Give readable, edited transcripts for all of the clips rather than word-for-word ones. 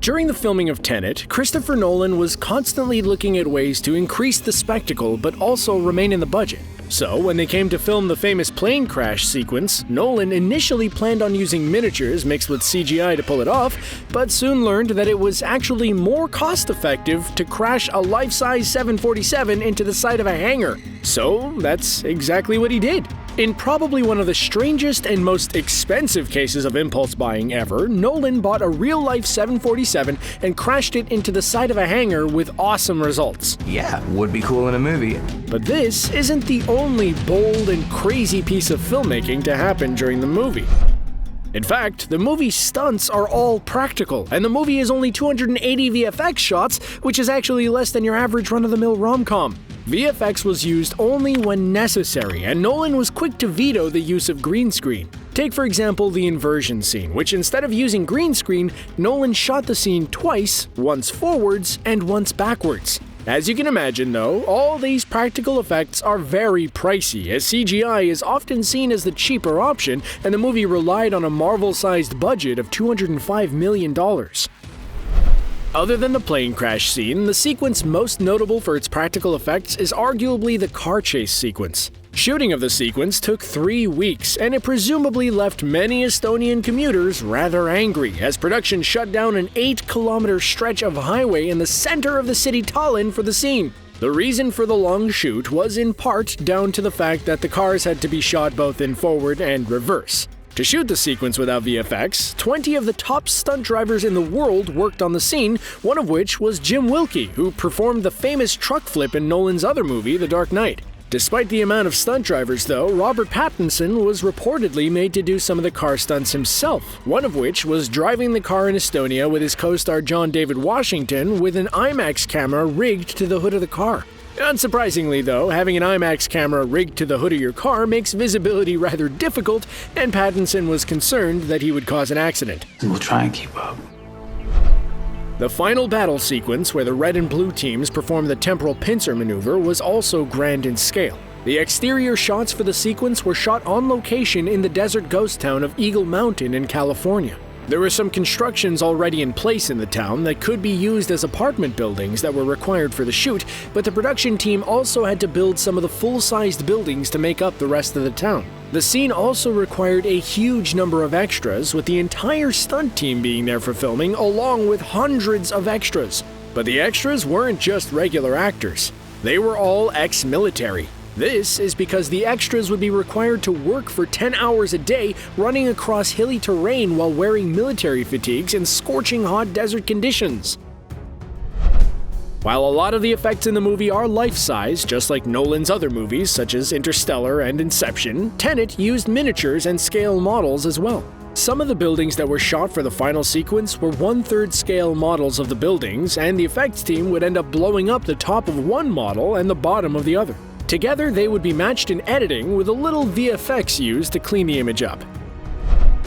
During the filming of Tenet, Christopher Nolan was constantly looking at ways to increase the spectacle but also remain in the budget. So, when they came to film the famous plane crash sequence, Nolan initially planned on using miniatures mixed with CGI to pull it off, but soon learned that it was actually more cost-effective to crash a life-size 747 into the side of a hangar. So, that's exactly what he did. In probably one of the strangest and most expensive cases of impulse buying ever, Nolan bought a real-life 747 and crashed it into the side of a hangar with awesome results. Yeah, would be cool in a movie. But this isn't the only bold and crazy piece of filmmaking to happen during the movie. In fact, the movie's stunts are all practical, and the movie is only 280 VFX shots, which is actually less than your average run-of-the-mill rom-com. VFX was used only when necessary, and Nolan was quick to veto the use of green screen. Take for example the inversion scene, which instead of using green screen, Nolan shot the scene twice, once forwards and once backwards. As you can imagine though, all these practical effects are very pricey, as CGI is often seen as the cheaper option, and the movie relied on a Marvel-sized budget of $205 million. Other than the plane crash scene, the sequence most notable for its practical effects is arguably the car chase sequence. Shooting of the sequence took 3 weeks, and it presumably left many Estonian commuters rather angry, as production shut down an 8-kilometer stretch of highway in the center of the city Tallinn for the scene. The reason for the long shoot was in part down to the fact that the cars had to be shot both in forward and reverse. To shoot the sequence without VFX, 20 of the top stunt drivers in the world worked on the scene, one of which was Jim Wilkie, who performed the famous truck flip in Nolan's other movie, The Dark Knight. Despite the amount of stunt drivers though, Robert Pattinson was reportedly made to do some of the car stunts himself, one of which was driving the car in Estonia with his co-star John David Washington with an IMAX camera rigged to the hood of the car. Unsurprisingly though, having an IMAX camera rigged to the hood of your car makes visibility rather difficult, and Pattinson was concerned that he would cause an accident. We'll try and keep up. The final battle sequence, where the red and blue teams perform the temporal pincer maneuver, was also grand in scale. The exterior shots for the sequence were shot on location in the desert ghost town of Eagle Mountain in California. There were some constructions already in place in the town that could be used as apartment buildings that were required for the shoot, but the production team also had to build some of the full-sized buildings to make up the rest of the town. The scene also required a huge number of extras, with the entire stunt team being there for filming, along with hundreds of extras. But the extras weren't just regular actors. They were all ex-military. This is because the extras would be required to work for 10 hours a day, running across hilly terrain while wearing military fatigues in scorching hot desert conditions. While a lot of the effects in the movie are life-size, just like Nolan's other movies such as Interstellar and Inception, Tenet used miniatures and scale models as well. Some of the buildings that were shot for the final sequence were 1/3 scale models of the buildings, and the effects team would end up blowing up the top of one model and the bottom of the other. Together, they would be matched in editing with a little VFX used to clean the image up.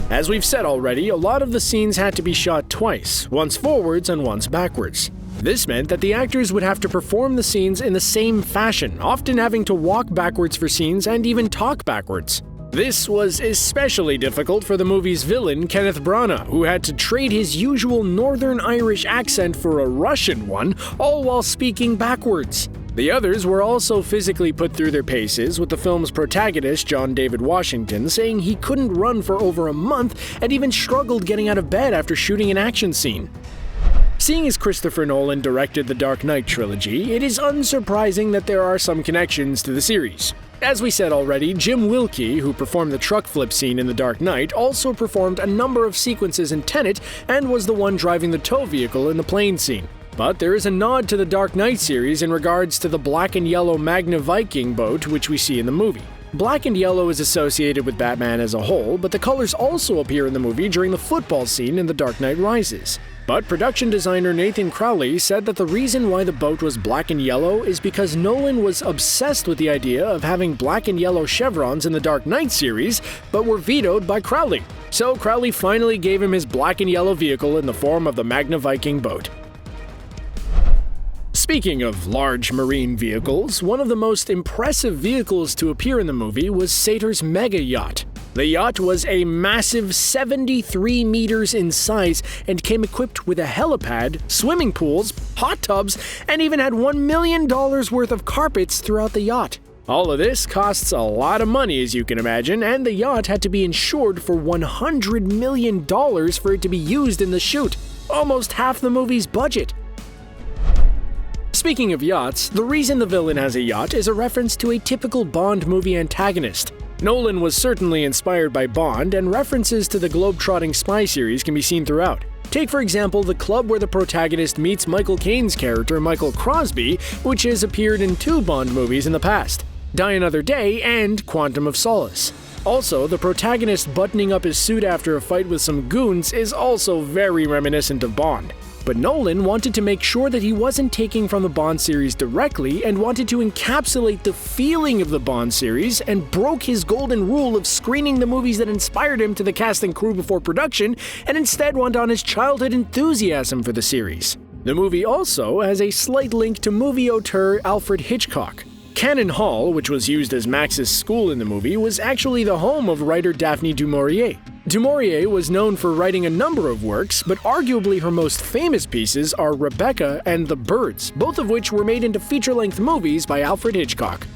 As we've said already, a lot of the scenes had to be shot twice, once forwards and once backwards. This meant that the actors would have to perform the scenes in the same fashion, often having to walk backwards for scenes and even talk backwards. This was especially difficult for the movie's villain, Kenneth Branagh, who had to trade his usual Northern Irish accent for a Russian one, all while speaking backwards. The others were also physically put through their paces, with the film's protagonist, John David Washington, saying he couldn't run for over a month and even struggled getting out of bed after shooting an action scene. Seeing as Christopher Nolan directed the Dark Knight trilogy, it is unsurprising that there are some connections to the series. As we said already, Jim Wilkie, who performed the truck flip scene in The Dark Knight, also performed a number of sequences in Tenet and was the one driving the tow vehicle in the plane scene. But there is a nod to the Dark Knight series in regards to the black and yellow Magna Viking boat which we see in the movie. Black and yellow is associated with Batman as a whole, but the colors also appear in the movie during the football scene in The Dark Knight Rises. But production designer Nathan Crowley said that the reason why the boat was black and yellow is because Nolan was obsessed with the idea of having black and yellow chevrons in the Dark Knight series, but were vetoed by Crowley. So Crowley finally gave him his black and yellow vehicle in the form of the Magna Viking boat. Speaking of large marine vehicles, one of the most impressive vehicles to appear in the movie was Sator's Mega Yacht. The yacht was a massive 73 meters in size and came equipped with a helipad, swimming pools, hot tubs, and even had $1 million worth of carpets throughout the yacht. All of this costs a lot of money, as you can imagine, and the yacht had to be insured for $100 million for it to be used in the shoot, almost half the movie's budget. Speaking of yachts, the reason the villain has a yacht is a reference to a typical Bond movie antagonist. Nolan was certainly inspired by Bond, and references to the globe-trotting spy series can be seen throughout. Take, for example, the club where the protagonist meets Michael Caine's character, Michael Crosby, which has appeared in 2 Bond movies in the past, Die Another Day and Quantum of Solace. Also, the protagonist buttoning up his suit after a fight with some goons is also very reminiscent of Bond. But Nolan wanted to make sure that he wasn't taking from the Bond series directly and wanted to encapsulate the feeling of the Bond series and broke his golden rule of screening the movies that inspired him to the cast and crew before production and instead went on his childhood enthusiasm for the series. The movie also has a slight link to movie auteur Alfred Hitchcock. Cannon Hall, which was used as Max's school in the movie, was actually the home of writer Daphne du Maurier. Du Maurier was known for writing a number of works, but arguably her most famous pieces are Rebecca and The Birds, both of which were made into feature-length movies by Alfred Hitchcock.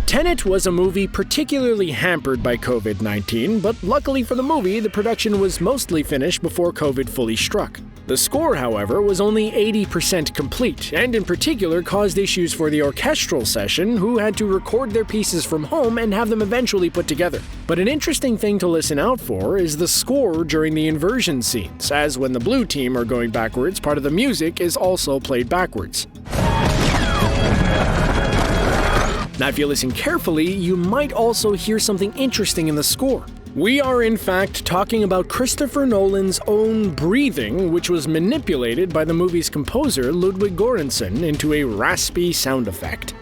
Tenet was a movie particularly hampered by COVID-19, but luckily for the movie, the production was mostly finished before COVID fully struck. The score, however, was only 80% complete, and in particular caused issues for the orchestral section, who had to record their pieces from home and have them eventually put together. But an interesting thing to listen out for is the score during the inversion scenes, as when the blue team are going backwards, part of the music is also played backwards. Now, if you listen carefully, you might also hear something interesting in the score. We are in fact talking about Christopher Nolan's own breathing, which was manipulated by the movie's composer Ludwig Göransson into a raspy sound effect.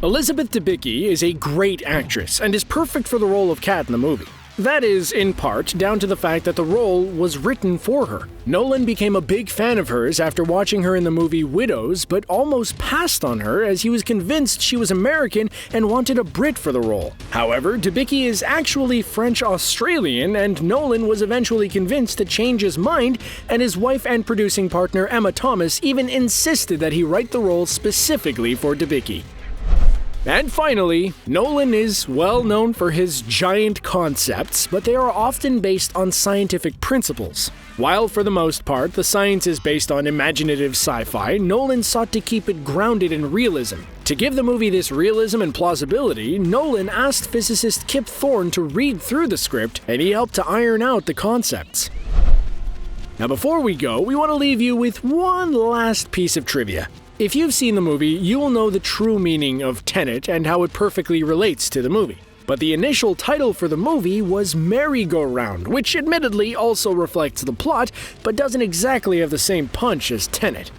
Elizabeth Debicki is a great actress and is perfect for the role of Kat in the movie. That is, in part, down to the fact that the role was written for her. Nolan became a big fan of hers after watching her in the movie Widows, but almost passed on her as he was convinced she was American and wanted a Brit for the role. However, Debicki is actually French-Australian, and Nolan was eventually convinced to change his mind, and his wife and producing partner Emma Thomas even insisted that he write the role specifically for Debicki. And finally, Nolan is well known for his giant concepts, but they are often based on scientific principles. While for the most part the science is based on imaginative sci-fi, Nolan sought to keep it grounded in realism. To give the movie this realism and plausibility, Nolan asked physicist Kip Thorne to read through the script, and he helped to iron out the concepts. Now before we go, we want to leave you with one last piece of trivia. If you've seen the movie, you will know the true meaning of Tenet and how it perfectly relates to the movie. But the initial title for the movie was Merry-Go-Round, which admittedly also reflects the plot, but doesn't exactly have the same punch as Tenet.